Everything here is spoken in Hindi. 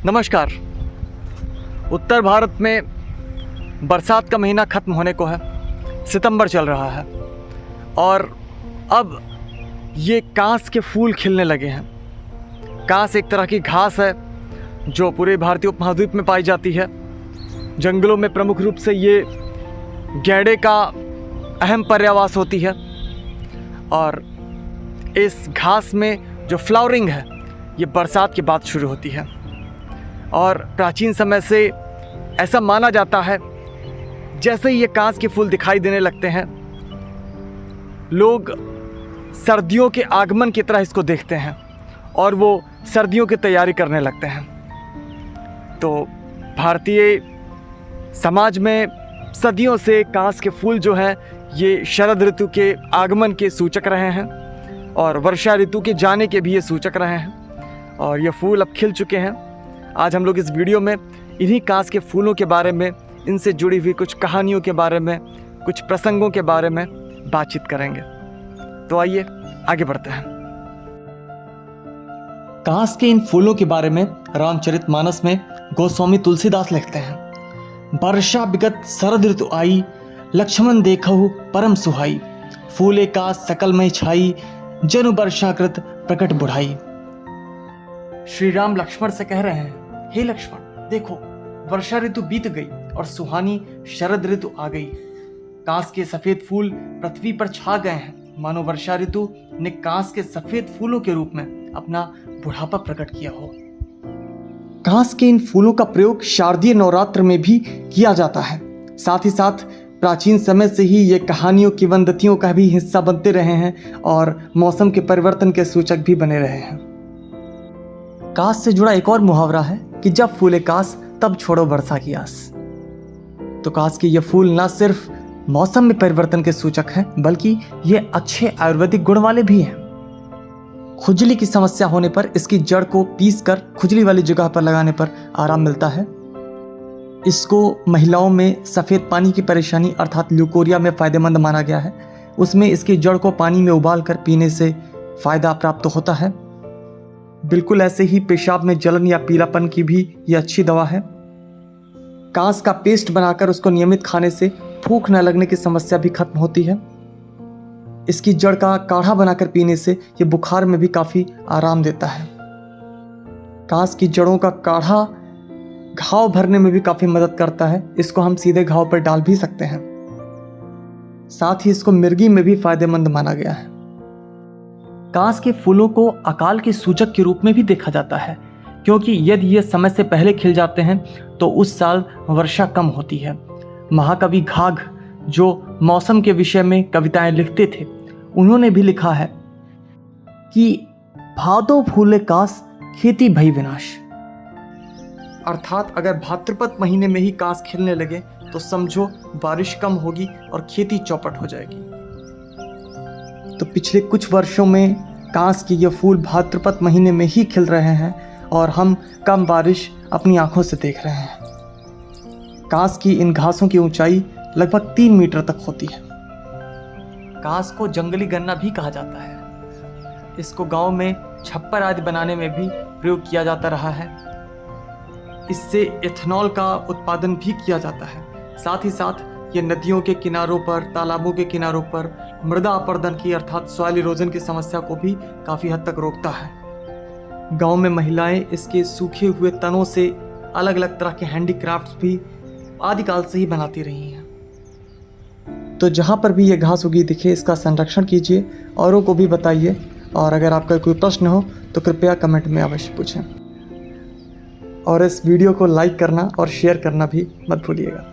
नमस्कार। उत्तर भारत में बरसात का महीना ख़त्म होने को है, सितंबर चल रहा है और अब ये कांस के फूल खिलने लगे हैं। कांस एक तरह की घास है जो पूरे भारतीय उपमहाद्वीप में पाई जाती है। जंगलों में प्रमुख रूप से ये गैंडे का अहम पर्यावास होती है और इस घास में जो फ्लावरिंग है ये बरसात के बाद शुरू होती है। और प्राचीन समय से ऐसा माना जाता है जैसे ही ये कांस के फूल दिखाई देने लगते हैं, लोग सर्दियों के आगमन की तरह इसको देखते हैं और वो सर्दियों की तैयारी करने लगते हैं। तो भारतीय समाज में सदियों से कांस के फूल जो हैं ये शरद ऋतु के आगमन के सूचक रहे हैं और वर्षा ऋतु के जाने के भी ये सूचक रहे हैं और ये फूल अब खिल चुके हैं। आज हम लोग इस वीडियो में इन्हीं कांस के फूलों के बारे में, इनसे जुड़ी हुई कुछ कहानियों के बारे में, कुछ प्रसंगों के बारे में बातचीत करेंगे। तो आइए आगे बढ़ते हैं। कांस के इन फूलों के बारे में रामचरितमानस में गोस्वामी तुलसीदास लिखते हैं, वर्षा विगत शरद ऋतु आई, लक्ष्मण देखहु परम सुहाई, फूले कास सकल में छाई, जनु वर्षाकृत प्रकट बुढ़ाई। श्री राम लक्ष्मण से कह रहे हैं, हे लक्ष्मण देखो, वर्षा ऋतु बीत गई और सुहानी शरद ऋतु आ गई। कांस के सफेद फूल पृथ्वी पर छा गए हैं, मानो वर्षा ऋतु ने कांस के सफेद फूलों के रूप में अपना बुढ़ापा प्रकट किया हो। कांस के इन फूलों का प्रयोग शारदीय नवरात्र में भी किया जाता है। साथ ही साथ प्राचीन समय से ही ये कहानियों किंवदंतियों का भी हिस्सा बनते रहे हैं और मौसम के परिवर्तन के सूचक भी बने रहे हैं। कांस से जुड़ा एक और मुहावरा है कि जब फूले कांस तब छोड़ो वर्षा की आस। तो कांस के ये फूल न सिर्फ मौसम में परिवर्तन के सूचक हैं, बल्कि ये अच्छे आयुर्वेदिक गुण वाले भी हैं। खुजली की समस्या होने पर इसकी जड़ को पीसकर खुजली वाली जगह पर लगाने पर आराम मिलता है। इसको महिलाओं में सफ़ेद पानी की परेशानी अर्थात ल्यूकोरिया में फ़ायदेमंद माना गया है। उसमें इसकी जड़ को पानी में उबाल कर पीने से फ़ायदा प्राप्त होता है। बिल्कुल ऐसे ही पेशाब में जलन या पीलापन की भी ये अच्छी दवा है। कांस का पेस्ट बनाकर उसको नियमित खाने से भूख न लगने की समस्या भी खत्म होती है। इसकी जड़ का काढ़ा बनाकर पीने से ये बुखार में भी काफ़ी आराम देता है। कांस की जड़ों का काढ़ा घाव भरने में भी काफ़ी मदद करता है। इसको हम सीधे घाव पर डाल भी सकते हैं। साथ ही इसको मिर्गी में भी फायदेमंद माना गया है। कांस के फूलों को अकाल के सूचक के रूप में भी देखा जाता है, क्योंकि यदि ये समय से पहले खिल जाते हैं तो उस साल वर्षा कम होती है। महाकवि घाघ जो मौसम के विषय में कविताएं लिखते थे, उन्होंने भी लिखा है कि भादो फूले कांस खेती भई विनाश। अर्थात अगर भाद्रपद महीने में ही कांस खिलने लगे तो समझो बारिश कम होगी और खेती चौपट हो जाएगी। तो पिछले कुछ वर्षों में कांस के ये फूल भाद्रपद महीने में ही खिल रहे हैं और हम कम बारिश अपनी आंखों से देख रहे हैं। कांस की इन घासों की ऊंचाई लगभग 3 मीटर तक होती है। कांस को जंगली गन्ना भी कहा जाता है। इसको गांव में छप्पर आदि बनाने में भी प्रयोग किया जाता रहा है। इससे एथेनॉल का उत्पादन भी किया जाता है। साथ ही साथ ये नदियों के किनारों पर, तालाबों के किनारों पर मृदा अपरदन की अर्थात सॉइल इरोजन की समस्या को भी काफ़ी हद तक रोकता है। गांव में महिलाएं इसके सूखे हुए तनों से अलग अलग तरह के हैंडीक्राफ्ट्स भी आदिकाल से ही बनाती रही हैं। तो जहाँ पर भी ये घास उगी दिखे इसका संरक्षण कीजिए, औरों को भी बताइए और अगर आपका कोई प्रश्न हो तो कृपया कमेंट में अवश्य पूछें और इस वीडियो को लाइक करना और शेयर करना भी मत भूलिएगा।